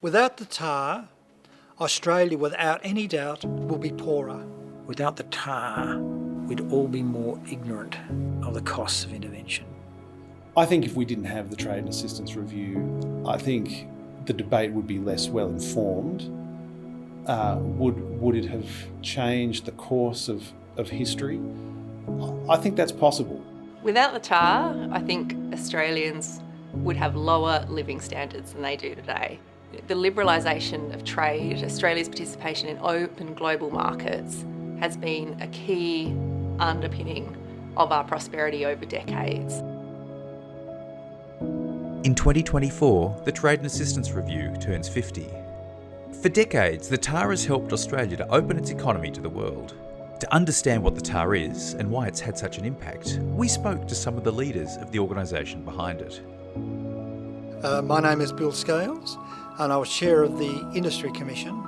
Without the tar, Australia, without any doubt, will be poorer. Without the tar, we'd all be more ignorant of the costs of intervention. I think if we didn't have the Trade and Assistance Review, I think the debate would be less well informed. Would it have changed the course of history? I think that's possible. Without the tar, I think Australians would have lower living standards than they do today. The liberalisation of trade, Australia's participation in open global markets has been a key underpinning of our prosperity over decades. In 2024, the Trade and Assistance Review turns 50. For decades, the TAR has helped Australia to open its economy to the world. To understand what the TAR is and why it's had such an impact, we spoke to some of the leaders of the organisation behind it. My name is Bill Scales, and I was chair of the Industry Commission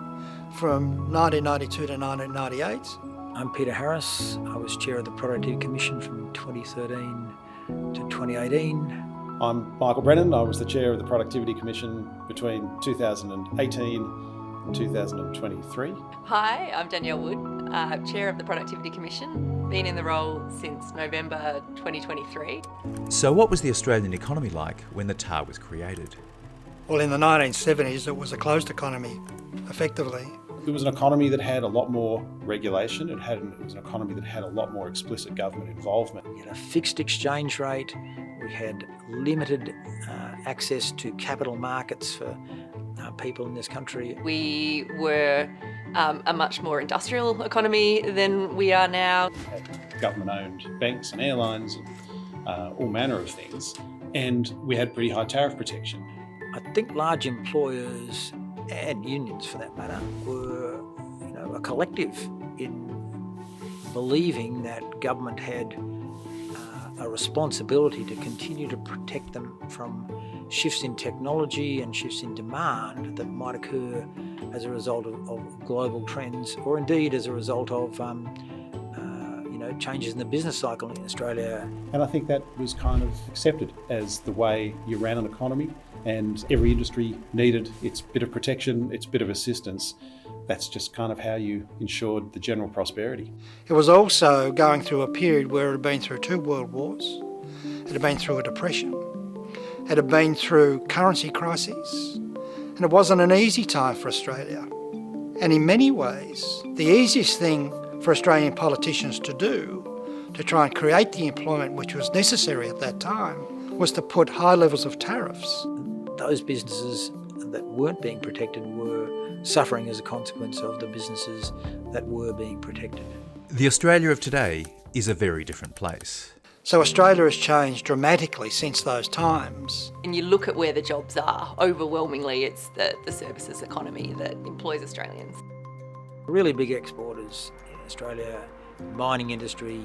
from 1992 to 1998. I'm Peter Harris. I was chair of the Productivity Commission from 2013 to 2018. I'm Michael Brennan. I was the chair of the Productivity Commission between 2018 and 2023. Hi, I'm Danielle Wood, chair of the Productivity Commission, been in the role since November 2023. So what was the Australian economy like when the TAR was created? Well, in the 1970s, it was a closed economy, effectively. It was an economy that had a lot more regulation. It was an economy that had a lot more explicit government involvement. We had a fixed exchange rate. We had limited access to capital markets for people in this country. We were a much more industrial economy than we are now. We had government-owned banks and airlines and all manner of things. And we had pretty high tariff protection. I think large employers and unions, for that matter, were a collective in believing that government had a responsibility to continue to protect them from shifts in technology and shifts in demand that might occur as a result of global trends, or indeed as a result of changes in the business cycle in Australia. And I think that was kind of accepted as the way you ran an economy, and every industry needed its bit of protection, its bit of assistance. That's just kind of how you ensured the general prosperity. It was also going through a period where it had been through 2 world wars, it had been through a depression, it had been through currency crises, and it wasn't an easy time for Australia. And in many ways, the easiest thing for Australian politicians to do, to try and create the employment which was necessary at that time, was to put high levels of tariffs. Those businesses that weren't being protected were suffering as a consequence of the businesses that were being protected. The Australia of today is a very different place. So Australia has changed dramatically since those times. And you look at where the jobs are, overwhelmingly it's the services economy that employs Australians. Really big exporters in Australia, mining industry,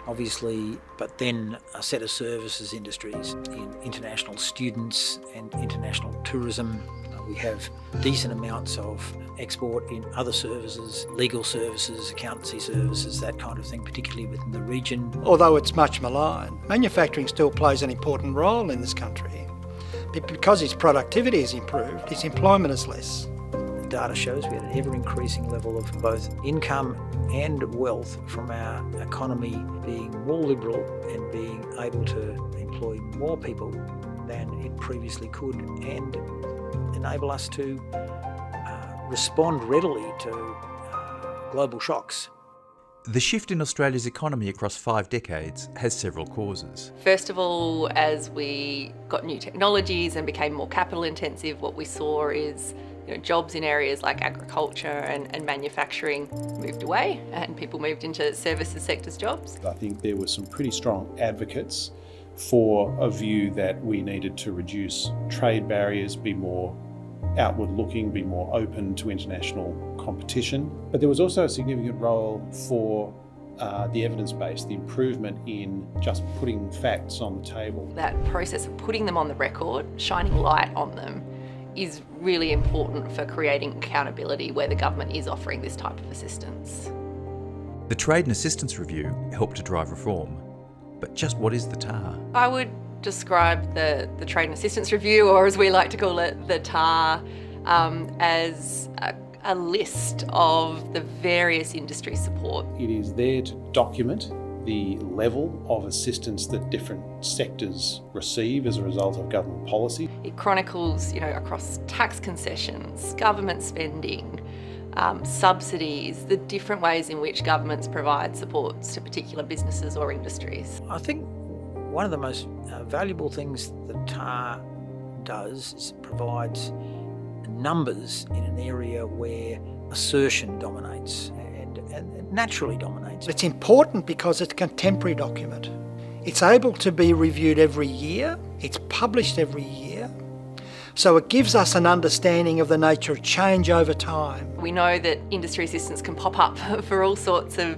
obviously, but then a set of services industries in international students and international tourism. We have decent amounts of export in other services, legal services, accountancy services, that kind of thing, particularly within the region. Although it's much maligned, manufacturing still plays an important role in this country. Because its productivity has improved, its employment is less. Data shows we had an ever-increasing level of both income and wealth from our economy being more liberal and being able to employ more people than it previously could, and enable us to respond readily to global shocks. The shift in Australia's economy across 5 decades has several causes. First of all, as we got new technologies and became more capital intensive, what we saw is jobs in areas like agriculture and manufacturing moved away, and people moved into services sectors jobs. I think there were some pretty strong advocates for a view that we needed to reduce trade barriers, be more outward looking, be more open to international competition. But there was also a significant role for the evidence base, the improvement in just putting facts on the table. That process of putting them on the record, shining light on them, is really important for creating accountability where the government is offering this type of assistance. The Trade and Assistance Review helped to drive reform. But just what is the TAR? I would describe the Trade and Assistance Review, or as we like to call it, the TAR, as a list of the various industry support. It is there to document the level of assistance that different sectors receive as a result of government policy. It chronicles, across tax concessions, government spending, subsidies, the different ways in which governments provide supports to particular businesses or industries. I think one of the most valuable things that TAR does is it provides numbers in an area where assertion dominates and naturally dominates. It's important because it's a contemporary document. It's able to be reviewed every year. It's published every year. So it gives us an understanding of the nature of change over time. We know that industry assistance can pop up for all sorts of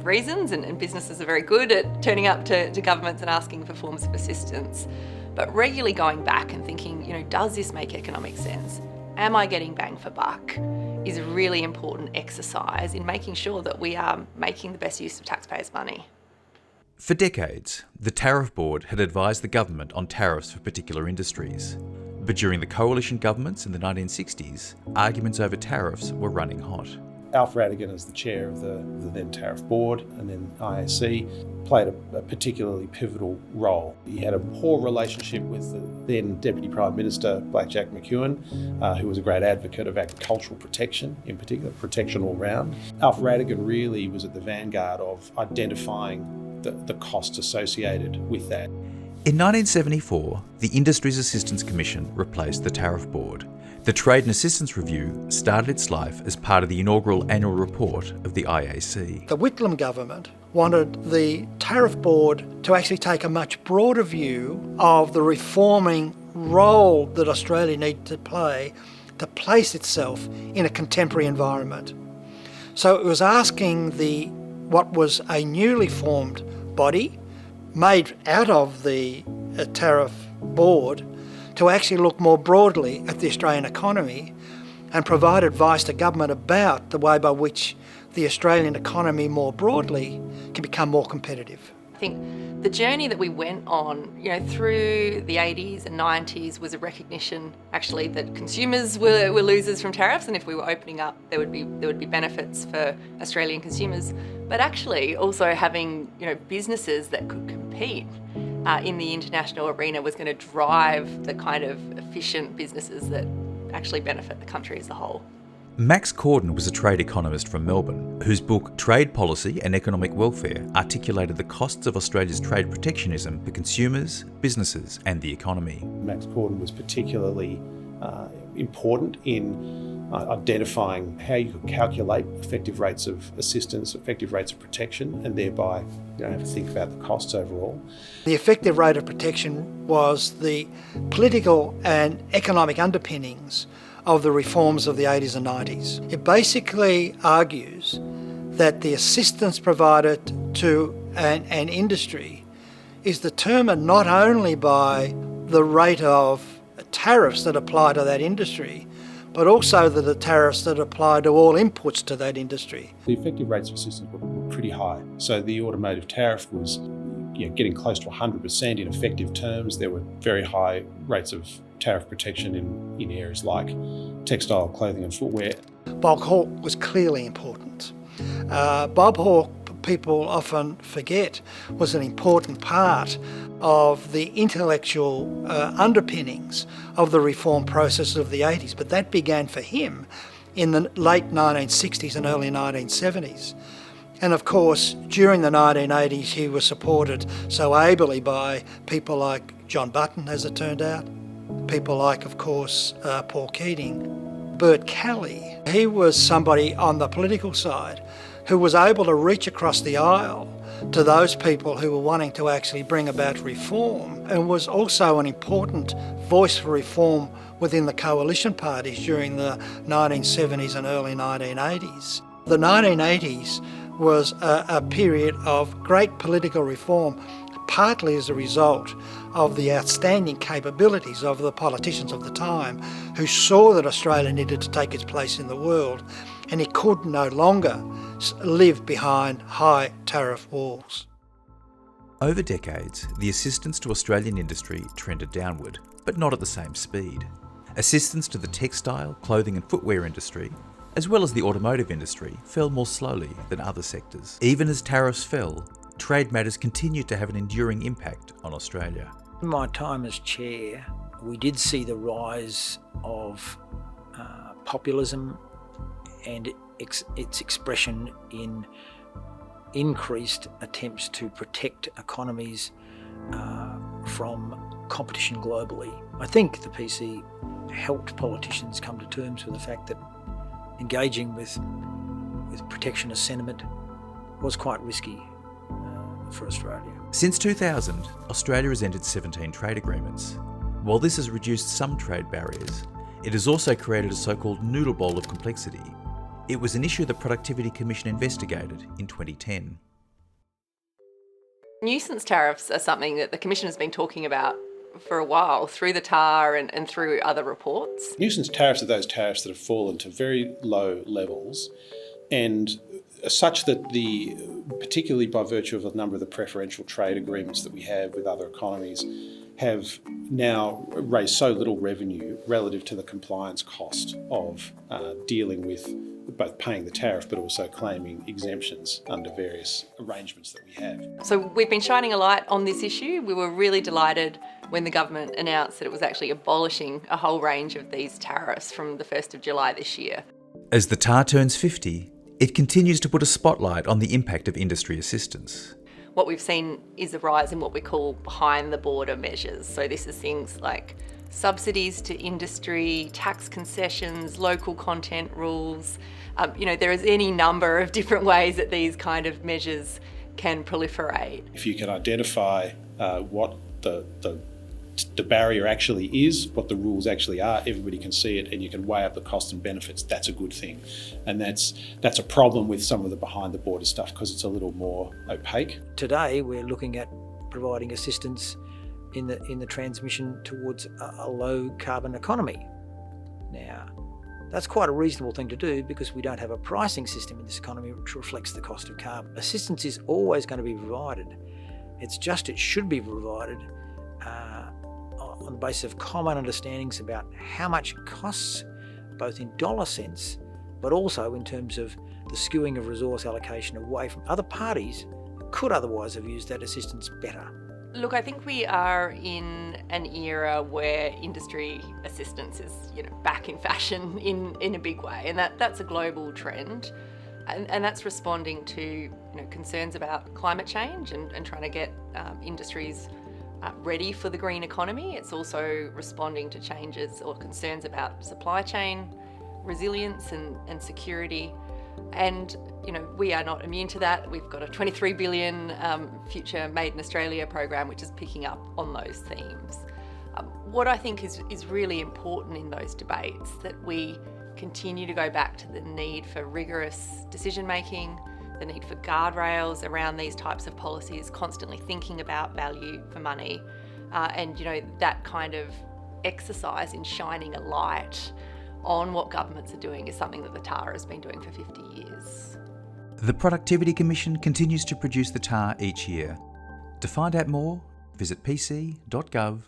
reasons, and businesses are very good at turning up to governments and asking for forms of assistance. But regularly going back and thinking, does this make economic sense? Am I getting bang for buck? Is a really important exercise in making sure that we are making the best use of taxpayers' money. For decades, the Tariff Board had advised the government on tariffs for particular industries. But during the coalition governments in the 1960s, arguments over tariffs were running hot. Alf Radigan, as the chair of the then Tariff Board and then IAC, played a particularly pivotal role. He had a poor relationship with the then Deputy Prime Minister, Blackjack McEwen, who was a great advocate of agricultural protection, in particular, protection all round. Alf Radigan really was at the vanguard of identifying the costs associated with that. In 1974, the Industries Assistance Commission replaced the Tariff Board. The Trade and Assistance Review started its life as part of the inaugural annual report of the IAC. The Whitlam government wanted the Tariff Board to actually take a much broader view of the reforming role that Australia needed to play to place itself in a contemporary environment. So it was asking what was a newly formed body made out of the Tariff Board to actually look more broadly at the Australian economy and provide advice to government about the way by which the Australian economy more broadly can become more competitive. I think the journey that we went on, through the 80s and 90s was a recognition actually that consumers were losers from tariffs, and if we were opening up there would be benefits for Australian consumers, but actually also having businesses that could compete in the international arena was going to drive the kind of efficient businesses that actually benefit the country as a whole. Max Corden was a trade economist from Melbourne, whose book Trade Policy and Economic Welfare articulated the costs of Australia's trade protectionism for consumers, businesses and the economy. Max Corden was particularly important in identifying how you could calculate effective rates of assistance, effective rates of protection, and thereby have to think about the costs overall. The effective rate of protection was the political and economic underpinnings of the reforms of the 80s and 90s. It basically argues that the assistance provided to an industry is determined not only by the rate of tariffs that apply to that industry, but also the tariffs that apply to all inputs to that industry. The effective rates of assistance were pretty high. So the automotive tariff was getting close to 100% in effective terms. There were very high rates of tariff protection in areas like textile, clothing and footwear. Bulk hawk was clearly important. Bulk hawk, people often forget, was an important part of the intellectual underpinnings of the reform process of the 80s, but that began for him in the late 1960s and early 1970s. And of course, during the 1980s, he was supported so ably by people like John Button, as it turned out, people like, of course, Paul Keating, Bert Kelly. He was somebody on the political side who was able to reach across the aisle to those people who were wanting to actually bring about reform, and was also an important voice for reform within the coalition parties during the 1970s and early 1980s. The 1980s was a period of great political reform, partly as a result of the outstanding capabilities of the politicians of the time, who saw that Australia needed to take its place in the world, and it could no longer live behind high tariff walls. Over decades, the assistance to Australian industry trended downward, but not at the same speed. Assistance to the textile, clothing and footwear industry, as well as the automotive industry, fell more slowly than other sectors. Even as tariffs fell, trade matters continued to have an enduring impact on Australia. In my time as chair, we did see the rise of populism and its expression in increased attempts to protect economies from competition globally. I think the PC helped politicians come to terms with the fact that engaging with protectionist sentiment was quite risky for Australia. Since 2000, Australia has entered 17 trade agreements. While this has reduced some trade barriers, it has also created a so-called noodle bowl of complexity. It was an issue the Productivity Commission investigated in 2010. Nuisance tariffs are something that the Commission has been talking about for a while through the TAR and through other reports. Nuisance tariffs are those tariffs that have fallen to very low levels and such that particularly by virtue of a number of the preferential trade agreements that we have with other economies, have now raised so little revenue relative to the compliance cost of dealing with both paying the tariff but also claiming exemptions under various arrangements that we have. So we've been shining a light on this issue. We were really delighted when the government announced that it was actually abolishing a whole range of these tariffs from the 1st of July this year. As the TAR turns 50, it continues to put a spotlight on the impact of industry assistance. What we've seen is a rise in what we call behind-the-border measures. So this is things like subsidies to industry, tax concessions, local content rules. There is any number of different ways that these kind of measures can proliferate. If you can identify what the barrier actually is, what the rules actually are, everybody can see it and you can weigh up the costs and benefits, that's a good thing. And that's a problem with some of the behind the border stuff because it's a little more opaque. Today we're looking at providing assistance in the transmission towards a low carbon economy. Now, that's quite a reasonable thing to do because we don't have a pricing system in this economy which reflects the cost of carbon. Assistance is always going to be provided. It should be provided on the basis of common understandings about how much it costs, both in dollar sense, but also in terms of the skewing of resource allocation away from other parties who could otherwise have used that assistance better. Look, I think we are in an era where industry assistance is, back in fashion in a big way, and that's a global trend, and that's responding to concerns about climate change and trying to get industries ready for the green economy. It's also responding to changes or concerns about supply chain resilience and security. And we are not immune to that. We've got a $23 billion Future Made in Australia program, which is picking up on those themes. What I think is really important in those debates, that we continue to go back to the need for rigorous decision making, the need for guardrails around these types of policies, constantly thinking about value for money, and that kind of exercise in shining a light on what governments are doing is something that the TAR has been doing for 50 years. The Productivity Commission continues to produce the TAR each year. To find out more, visit pc.gov.au.